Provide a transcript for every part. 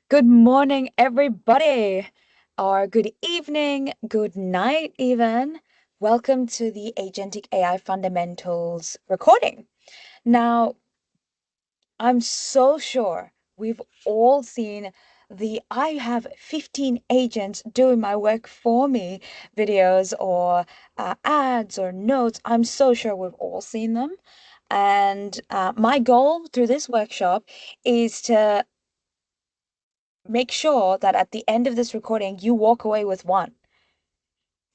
Good morning, everybody, or good evening, good night, even. Welcome to the Agentic AI Fundamentals recording. Now, I'm so sure we've all seen the I have 15 agents doing my work for me videos or ads or notes. I'm so sure we've all seen them. And my goal through this workshop is to make sure that at the end of this recording, you walk away with one.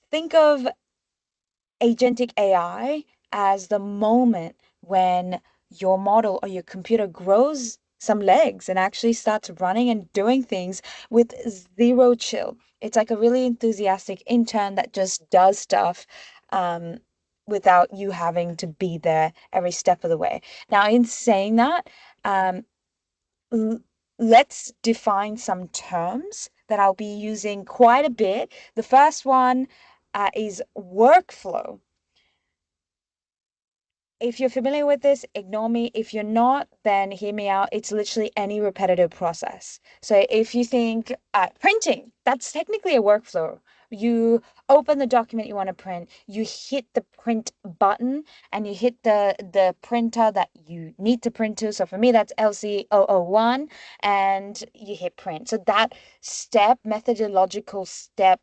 Think of agentic AI as the moment when your model or your computer grows some legs and actually starts running and doing things with zero chill. It's like a really enthusiastic intern that just does stuff um, without you having to be there every step of the way. Now, in saying that, um, let's define some terms that I'll be using quite a bit. The first one is workflow. If you're familiar with this, ignore me. If you're not, then hear me out. It's literally any repetitive process. So if you think printing, that's technically a workflow. You open the document you want to print, you hit the print button, and you hit the printer that you need to print to. So for me, that's LC001, and you hit print. So that step, methodological step,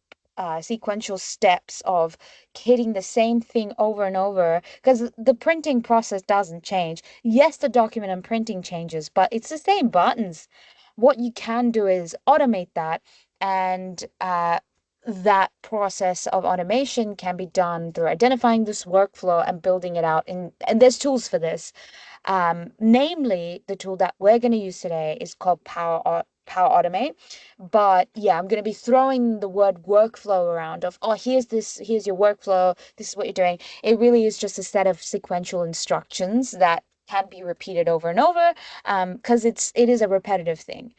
sequential steps of hitting the same thing over and over because the printing process doesn't change. Yes, the document and printing changes, but it's the same buttons. What you can do is automate that, and that process of automation can be done through identifying this workflow and building it out. And there's tools for this. Namely, the tool that we're going to use today is called Power Automate. But yeah, I'm going to be throwing the word workflow around of, oh, here's your workflow, this is what you're doing. It really is just a set of sequential instructions that can be repeated over and over, because it is a repetitive thing.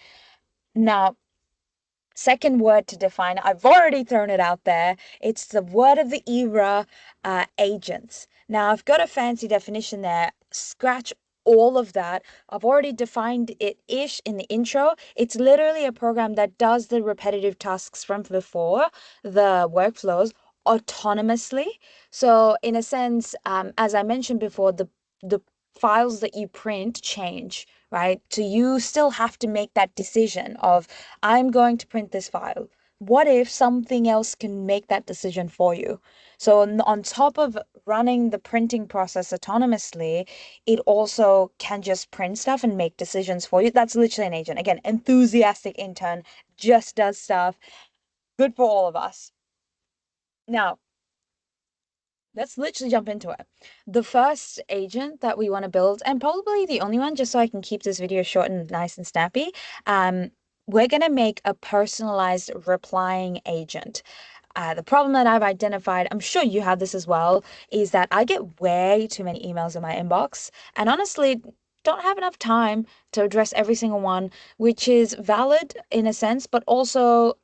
Now, second word to define, I've already thrown it out there. It's the word of the era, agents. Now, I've got a fancy definition there. Scratch all of that. I've already defined it-ish in the intro. It's literally a program that does the repetitive tasks from before, the workflows, autonomously. So, in a sense, as I mentioned before, the files that you print change, right? So you still have to make that decision of, I'm going to print this file. What if something else can make that decision for you? So on top of running the printing process autonomously, it also can just print stuff and make decisions for you. That's literally an agent. Again, enthusiastic intern, just does stuff. Good for all of us. Now, let's literally jump into it. The first agent that we want to build, and probably the only one, just so I can keep this video short and nice and snappy, we're going to make a personalized replying agent. The problem that I've identified, I'm sure you have this as well, is that I get way too many emails in my inbox, and honestly, don't have enough time to address every single one, which is valid in a sense, but also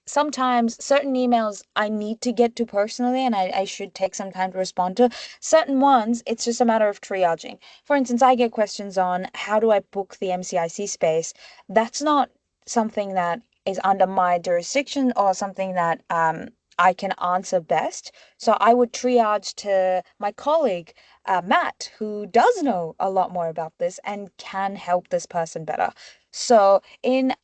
sometimes certain emails I need to get to personally and I should take some time to respond to. Certain ones, it's just a matter of triaging. For instance, I get questions on how do I book the MCIC space. That's not something that is under my jurisdiction or something that I can answer best. So I would triage to my colleague, Matt, who does know a lot more about this and can help this person better. So in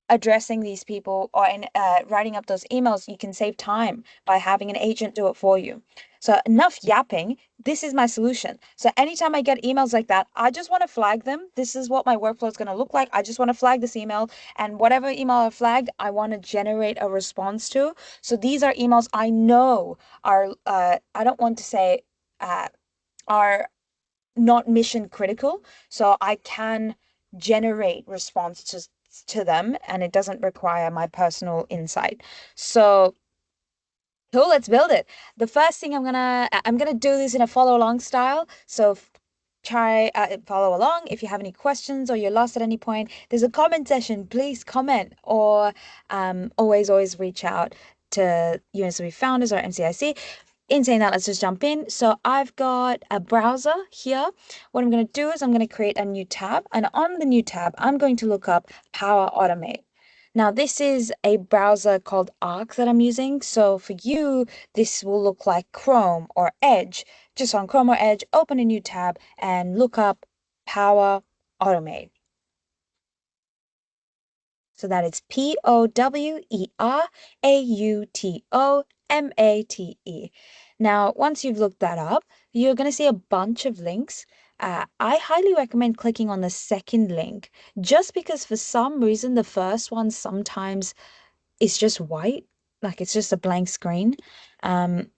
addressing these people or in writing up those emails, you can save time by having an agent do it for you. So enough yapping. This is my solution. So anytime I get emails like that, I just want to flag them. This is what my workflow is going to look like. I just want to flag this email, and whatever email I flagged, I want to generate a response to. So these are emails I know are, I don't want to say, are not mission critical, so I can generate responses to them and it doesn't require my personal insight. So cool, let's build it. The first thing I'm gonna do this in a follow along style. So try follow along. If you have any questions or you're lost at any point, there's a comment section. Please comment, or always reach out to UNSW founders or MCIC. in saying that, let's just jump in. So I've got a browser here. What I'm going to do is I'm going to create a new tab. And on the new tab, I'm going to look up Power Automate. Now, this is a browser called Arc that I'm using. So for you, this will look like Chrome or Edge. Just on Chrome or Edge, open a new tab and look up Power Automate. So that is POWERAUTOMATE. Now, once you've looked that up, you're going to see a bunch of links. I highly recommend clicking on the second link, just because for some reason the first one sometimes is just white, like it's just a blank screen. Um,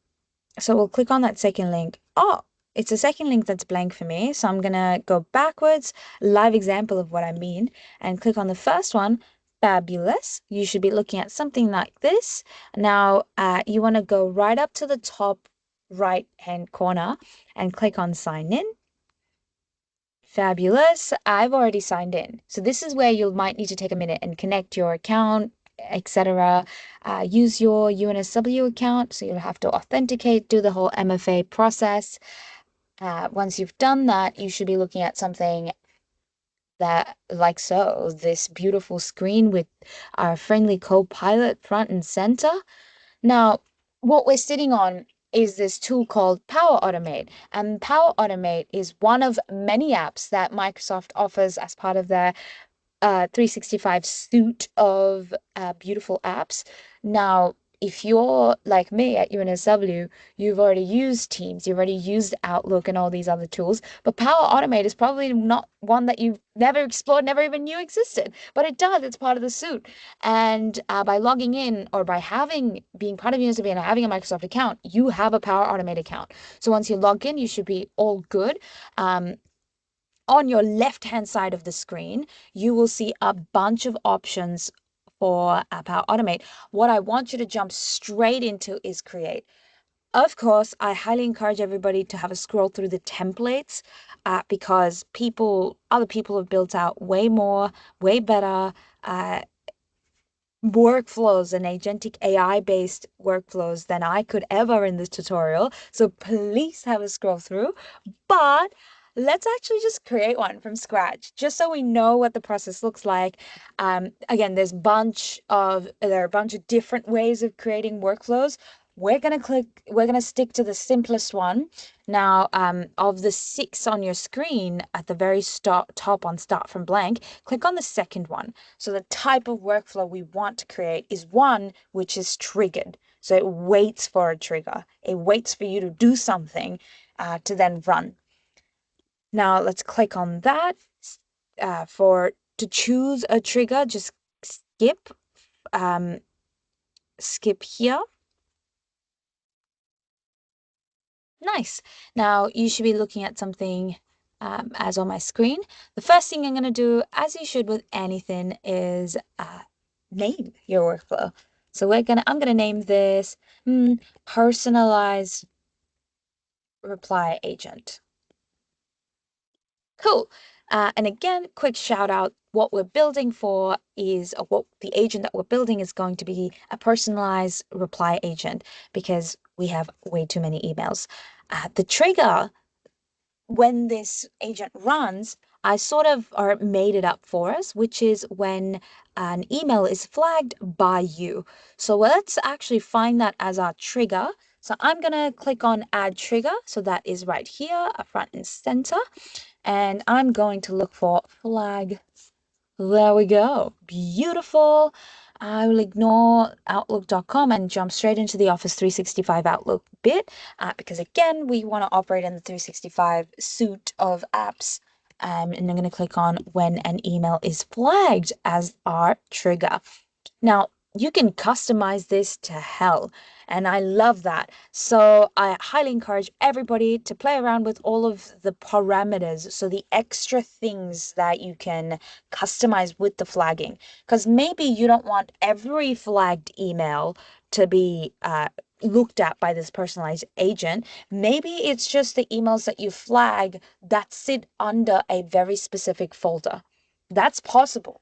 so we'll click on that second link. Oh, it's a second link that's blank for me. So I'm gonna go backwards, live example of what I mean, and click on the first one. Fabulous. You should be looking at something like this. Now, you want to go right up to the top right hand corner and click on sign in. Fabulous. I've already signed in. So this is where you might need to take a minute and connect your account, etc. Use your UNSW account. So you'll have to authenticate, do the whole MFA process. Once you've done that, you should be looking at something that like so, this beautiful screen with our friendly co-pilot front and center. Now, what we're sitting on is this tool called Power Automate. And Power Automate is one of many apps that Microsoft offers as part of their 365 suite of beautiful apps. Now, if you're like me at UNSW, you've already used Teams, you've already used Outlook and all these other tools, but Power Automate is probably not one that you've never explored, never even knew existed, but it does, it's part of the suite. And by logging in or by being part of UNSW and having a Microsoft account, you have a Power Automate account. So once you log in, you should be all good. On your left-hand side of the screen, you will see a bunch of options for Power Automate. What I want you to jump straight into is create. Of course, I highly encourage everybody to have a scroll through the templates because other people have built out way more, way better workflows and agentic AI-based workflows than I could ever in this tutorial. So please have a scroll through. But let's actually just create one from scratch, just so we know what the process looks like. Again, there are a bunch of different ways of creating workflows. We're gonna stick to the simplest one. Now, of the six on your screen at the very top on start from blank, click on the second one. So the type of workflow we want to create is one which is triggered. So it waits for a trigger. It waits for you to do something to then run. Now let's click on that. To choose a trigger, just skip um, skip here. Nice. Now you should be looking at something as on my screen. The first thing I'm going to do, as you should with anything, is name your workflow. So I'm gonna name this personalized reply agent. Cool. And again, quick shout out. What we're building for is what the agent that we're building is going to be a personalized reply agent because we have way too many emails. The trigger when this agent runs, I sort of or made it up for us, which is when an email is flagged by you. So let's actually find that as our trigger. So I'm gonna click on add trigger. So that is right here, front and center. And I'm going to look for flag. There we go. Beautiful. I will ignore Outlook.com and jump straight into the Office 365 Outlook bit because, again, we want to operate in the 365 suite of apps. And I'm going to click on when an email is flagged as our trigger. Now, you can customize this to hell, and I love that. So I highly encourage everybody to play around with all of the parameters, so the extra things that you can customize with the flagging. Because maybe you don't want every flagged email to be looked at by this personalized agent. Maybe it's just the emails that you flag that sit under a very specific folder. That's possible.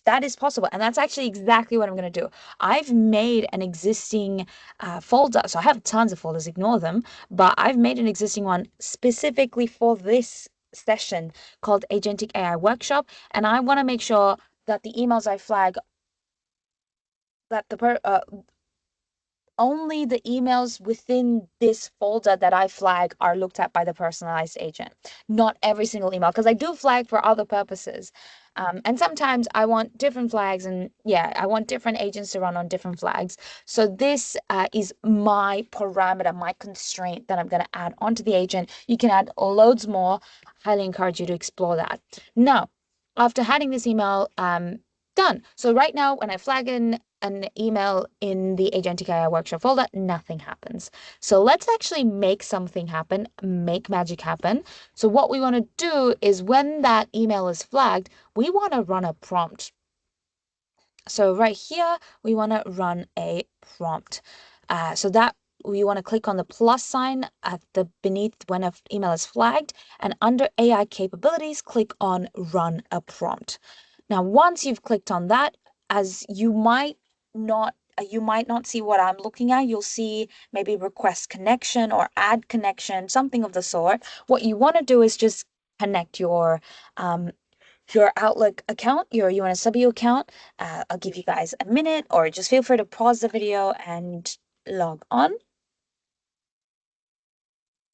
That is possible. And that's actually exactly what I'm going to do. I've made an existing folder. So I have tons of folders, ignore them, but I've made an existing one specifically for this session called Agentic AI Workshop. And I want to make sure that the emails I flag that only the emails within this folder that I flag are looked at by the personalized agent, not every single email, because I do flag for other purposes. And sometimes I want different flags, and yeah, I want different agents to run on different flags. So this is my parameter, my constraint that I'm going to add onto the agent. You can add loads more. Highly encourage you to explore that. Now, after adding this email, done. So right now, when I flag in an email in the Agentic AI workshop folder, nothing happens. So let's actually make something happen, make magic happen. So what we want to do is when that email is flagged, we want to run a prompt. So right here, we want to run a prompt. So that we want to click on the plus sign at the beneath when an email is flagged, and under AI capabilities, click on run a prompt. Now, once you've clicked on that, as you might not see what I'm looking at. You'll see maybe request connection or add connection, something of the sort. What you want to do is just connect your Outlook account, your UNSW account. I'll give you guys a minute, or just feel free to pause the video and log on.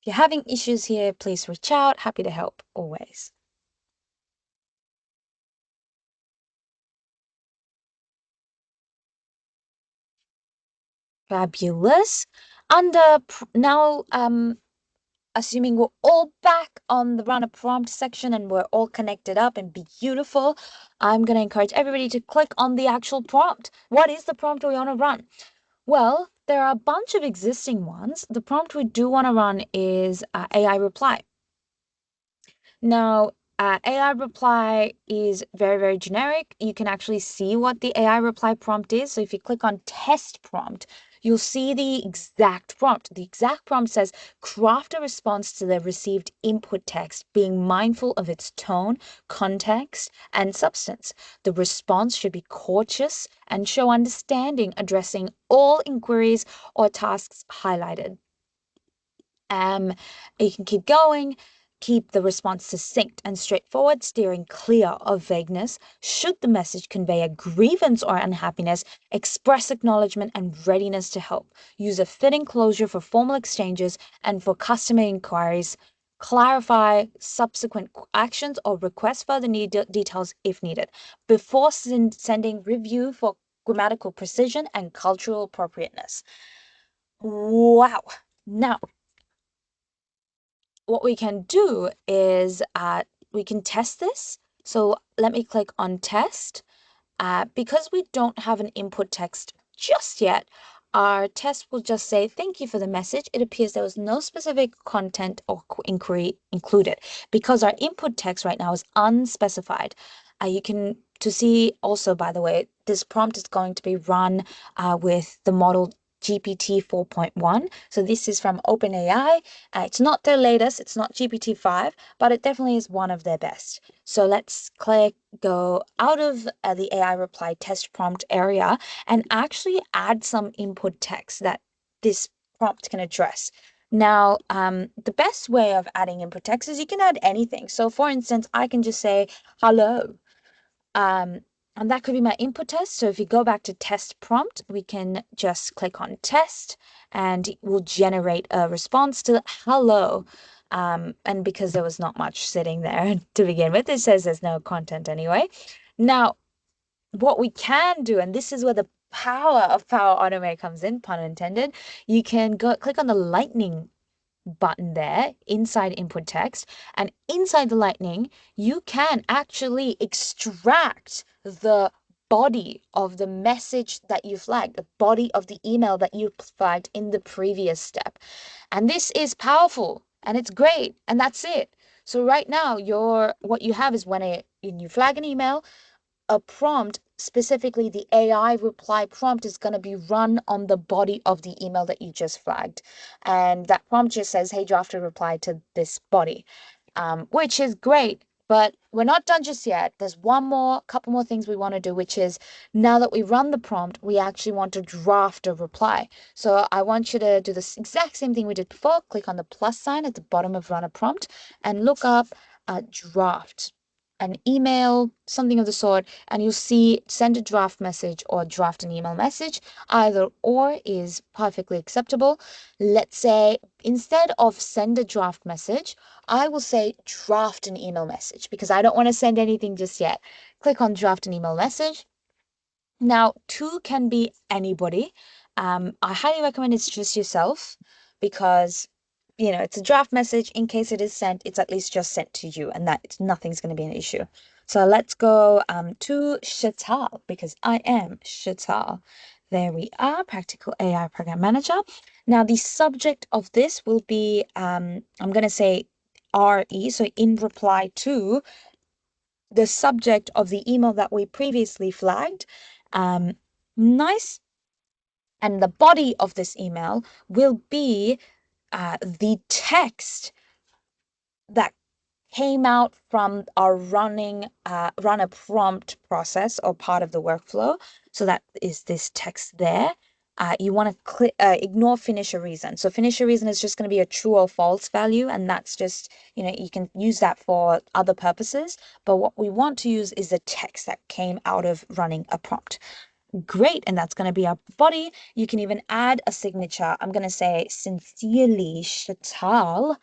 If you're having issues here, please reach out. Happy to help always. Fabulous. Under now, assuming we're all back on the run a prompt section and we're all connected up and beautiful, I'm going to encourage everybody to click on the actual prompt. What is the prompt we want to run? Well, there are a bunch of existing ones. The prompt we do want to run is AI reply. Now, AI reply is very, very generic. You can actually see what the AI reply prompt is. So if you click on test prompt, you'll see the exact prompt. The exact prompt says, craft a response to the received input text, being mindful of its tone, context, and substance. The response should be courteous and show understanding, addressing all inquiries or tasks highlighted. You can keep going. Keep the response succinct and straightforward, steering clear of vagueness. Should the message convey a grievance or unhappiness, express acknowledgement and readiness to help. Use a fitting closure for formal exchanges and for customer inquiries. Clarify subsequent actions or request further details if needed. Before sending, review for grammatical precision and cultural appropriateness. Wow. Now, what we can do is we can test this. So let me click on test. Because we don't have an input text just yet, our test will just say, thank you for the message. It appears there was no specific content or inquiry included because our input text right now is unspecified. You can to see also, by the way, this prompt is going to be run with the model GPT 4.1. So this is from OpenAI. It's not their latest, it's not GPT-5, but it definitely is one of their best. So let's go out of the AI reply test prompt area and actually add some input text that this prompt can address. Now, the best way of adding input text is you can add anything. So for instance, I can just say, hello. And that could be my input test. So if you go back to test prompt, we can just click on test and it will generate a response to hello. And because there was not much sitting there to begin with, it says there's no content anyway. Now, what we can do, and this is where the power of Power Automate comes in, pun intended, you can go click on the lightning button there inside input text, and inside the lightning you can actually extract the body of the message that you flagged, the body of the email that you flagged in the previous step. And this is powerful and it's great, and that's it. So right now what you have is when you flag an email, a prompt, specifically the AI reply prompt, is going to be run on the body of the email that you just flagged. And that prompt just says, hey, draft a reply to this body, which is great. But we're not done just yet. There's one more, couple more things we want to do, which is now that we run the prompt, we actually want to draft a reply. So I want you to do this exact same thing we did before. Click on the plus sign at the bottom of run a prompt and look up draft, an email, something of the sort, and you'll see send a draft message or draft an email message. Either or is perfectly acceptable. Let's say instead of send a draft message, I will say draft an email message because I don't want to send anything just yet. Click on draft an email message. Now, two can be anybody. I highly recommend it's just yourself because, it's a draft message. In case it is sent, it's at least just sent to you and that nothing's going to be an issue. So let's go to Shatal because I am Shatal. There we are, Practical AI Program Manager. Now, the subject of this will be, I'm going to say RE, so in reply to the subject of the email that we previously flagged. Nice. And the body of this email will be the text that came out from our run a prompt process or part of the workflow. So that is this text there. You want to ignore finish a reason. So finish a reason is just going to be a true or false value, and that's just, you can use that for other purposes. But what we want to use is the text that came out of running a prompt. Great, and that's going to be our body. You can even add a signature. I'm going to say sincerely Shatal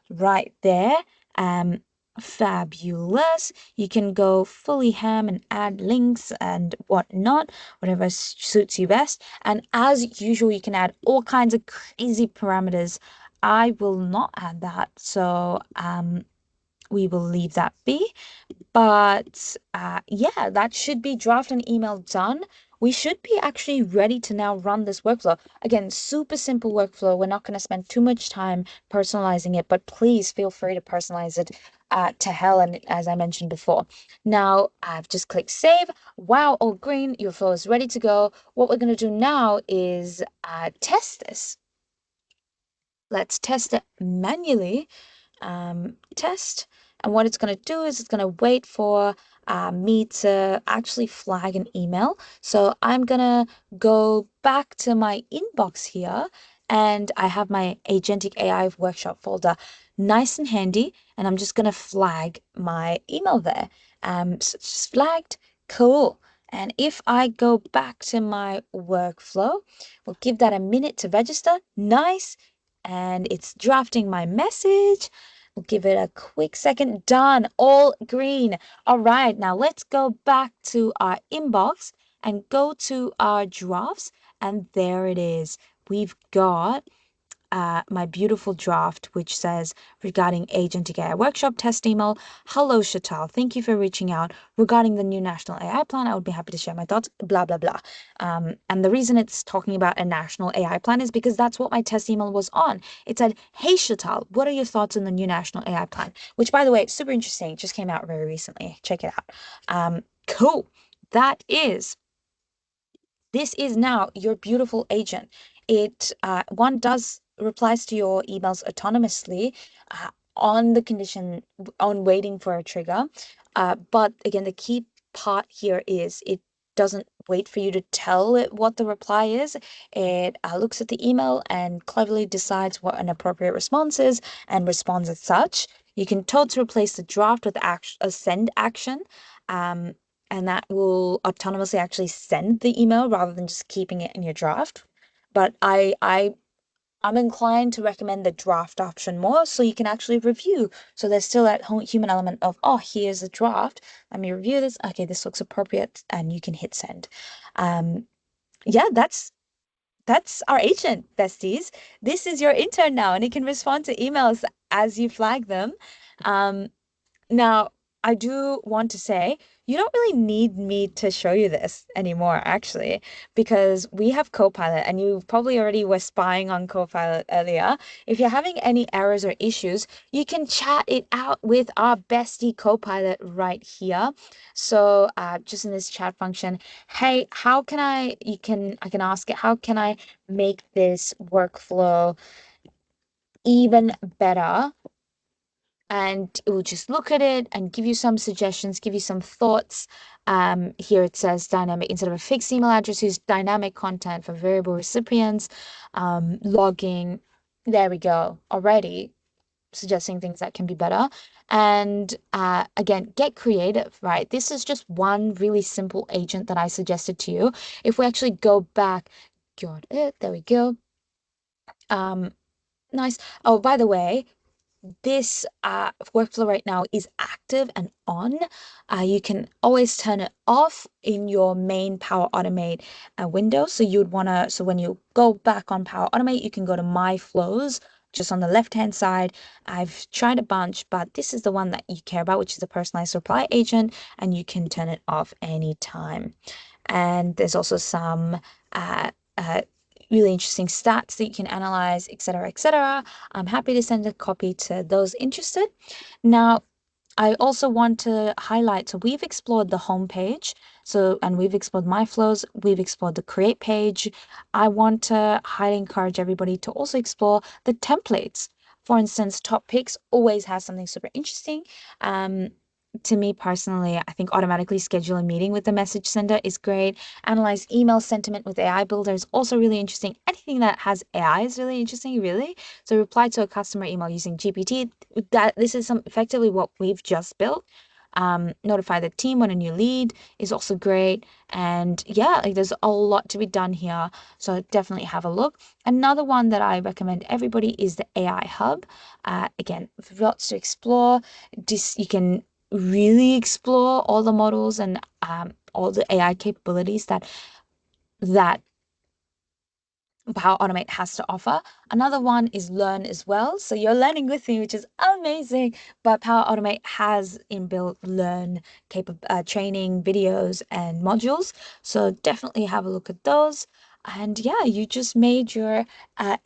right there. Um, Fabulous. You can go fully ham and add links and whatnot, whatever suits you best. And as usual, you can add all kinds of crazy parameters. I will not add that, so we will leave that be. But yeah, that should be draft and email done. We should be actually ready to now run this workflow. Again, super simple workflow. We're not going to spend too much time personalizing it, but please feel free to personalize it to hell. And as I mentioned before, now I've just clicked save. Wow, all green. Your flow is ready to go. What we're going to do now is test this. Let's test it manually test. And what it's going to do is it's going to wait for me to actually flag an email. So I'm going to go back to my inbox here and I have my Agentic AI workshop folder nice and handy. And I'm just going to flag my email there. So it's just flagged. Cool. And if I go back to my workflow, we'll give that a minute to register. Nice. And it's drafting my message. We'll give it a quick second. Done. All green. All right. Now let's go back to our inbox and go to our drafts. And there it is. We've got my beautiful draft, which says regarding Agentic AI workshop test email. Hello, Shatal. Thank you for reaching out regarding the new national AI plan. I would be happy to share my thoughts, blah, blah, blah. And the reason it's talking about a national AI plan is because that's what my test email was on. It said, hey, Shatal, what are your thoughts on the new national AI plan? Which, by the way, super interesting. It just came out very recently. Check it out. Cool. That is this is now your beautiful agent. It one does replies to your emails autonomously on the condition on waiting for a trigger. But again, the key part here is it doesn't wait for you to tell it what the reply is. It looks at the email and cleverly decides what an appropriate response is and responds as such. You can tell to replace the draft with a send action. Um, and that will autonomously actually send the email rather than just keeping it in your draft. But I'm inclined to recommend the draft option more so you can actually review. So there's still that whole human element of, oh, here's a draft. Let me review this. Okay, this looks appropriate, and you can hit send. Yeah, that's our agent, besties. This is your intern now, and it can respond to emails as you flag them. Um, Now, I do want to say you don't really need me to show you this anymore, actually, because we have Copilot, and you probably already were spying on Copilot earlier. If you're having any errors or issues, you can chat it out with our bestie Copilot right here. So, just in this chat function, hey, how can I can ask it, how can I make this workflow even better? and it will just look at it and give you some suggestions, give you some thoughts. Here it says dynamic instead of a fixed email address, use dynamic content for variable recipients, logging. There we go. Already suggesting things that can be better. And again, get creative, right? This is just one really simple agent that I suggested to you. If we actually go back, got it, there we go. Um, nice. Oh, by the way, this workflow right now is active and on. You can always turn it off in your main Power Automate window. So you'd want to, so when you go back on Power Automate, you can go to My Flows just on the left-hand side. I've tried a bunch, but this is the one that you care about, which is the personalized reply agent, and you can turn it off anytime. And there's also some uh, uh, really interesting stats that you can analyze, etc., etc. I'm happy to send a copy to those interested. Now, I also want to highlight, so we've explored the home page. So, and we've explored my flows, we've explored the create page. I want to highly encourage everybody to also explore the templates. For instance, top picks always has something super interesting. To me personally, I think automatically schedule a meeting with the message sender is great. Analyze email sentiment with AI Builder is also really interesting. Anything that has AI is really interesting, really. So reply to a customer email using GPT. That this is some effectively what we've just built. Notify the team when a new lead is also great. And yeah, like there's a lot to be done here. So definitely have a look. Another one that I recommend everybody is the AI Hub. Again, lots to explore. You can really explore all the models and all the AI capabilities that Power Automate has to offer. Another one is Learn as well. So you're learning with me, which is amazing. But Power Automate has inbuilt Learn training videos and modules. So definitely have a look at those. And yeah, you just made your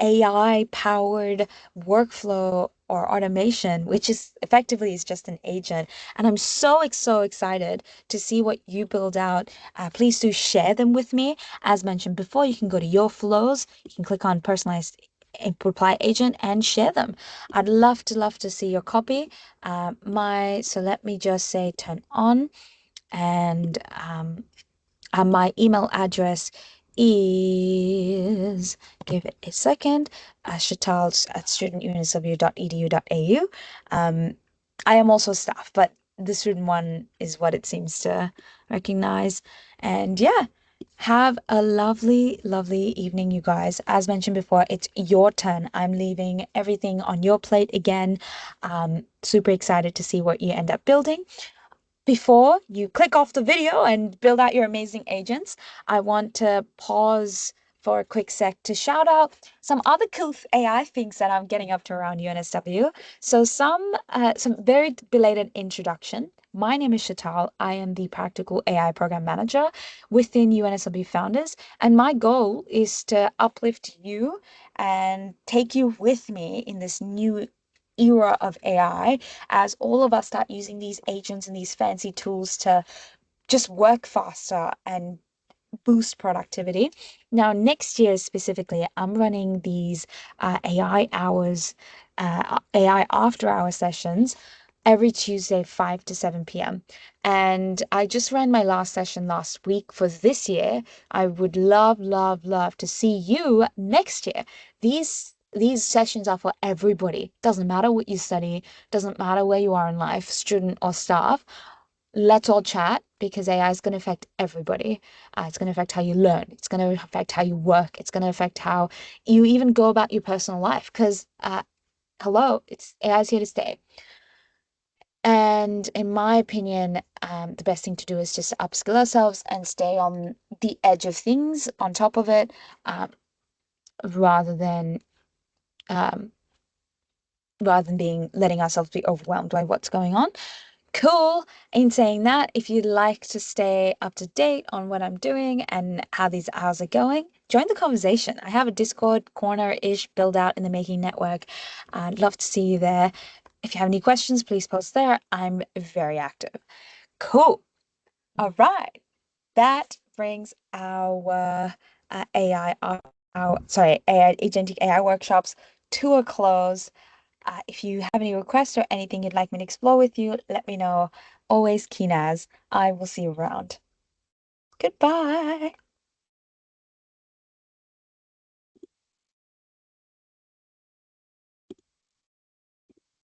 AI powered workflow or automation, which is effectively is just an agent. And I'm so excited to see what you build out. Please do share them with me. As mentioned before, you can go to your flows, you can click on personalized reply agent and share them. I'd love to see your copy. So let me just say turn on, and my email address is, give it a second, Shatals at studentunsw.edu.au. I am also staff, but the student one is what it seems to recognize. And yeah, have a lovely evening, you guys. As mentioned before, it's your turn. I'm leaving everything on your plate again. Super excited to see what you end up building. Before you click off the video and build out your amazing agents, I want to pause for a quick sec to shout out some other cool AI things that I'm getting up to around UNSW. So some very belated introduction. My name is Shatal. I am the Practical AI Program Manager within UNSW Founders, and my goal is to uplift you and take you with me in this new era of AI as all of us start using these agents and these fancy tools to just work faster and boost productivity. Now, next year specifically, I'm running these AI hours, AI after hour sessions every Tuesday, 5 to 7 p.m. And I just ran my last session last week for this year. I would love to see you next year. These sessions are for everybody. Doesn't matter what you study, doesn't matter where you are in life, student or staff. Let's all chat because AI is going to affect everybody. It's going to affect how you learn. It's going to affect how you work. It's going to affect how you even go about your personal life. Because, hello, it's AI is here to stay. And in my opinion, the best thing to do is just upskill ourselves and stay on the edge of things, on top of it, um, rather than um, rather than being letting ourselves be overwhelmed by what's going on. Cool. In saying that, if you'd like to stay up to date on what I'm doing and how these hours are going, join the conversation. I have a Discord corner-ish build out in the Making Network. I'd love to see you there. If you have any questions, please post there. I'm very active. Cool. All right. That brings our AI, our sorry, AI agentic AI workshops to a close. If you have any requests or anything you'd like me to explore with you, let me know. Always keen as. I will see you around. Goodbye.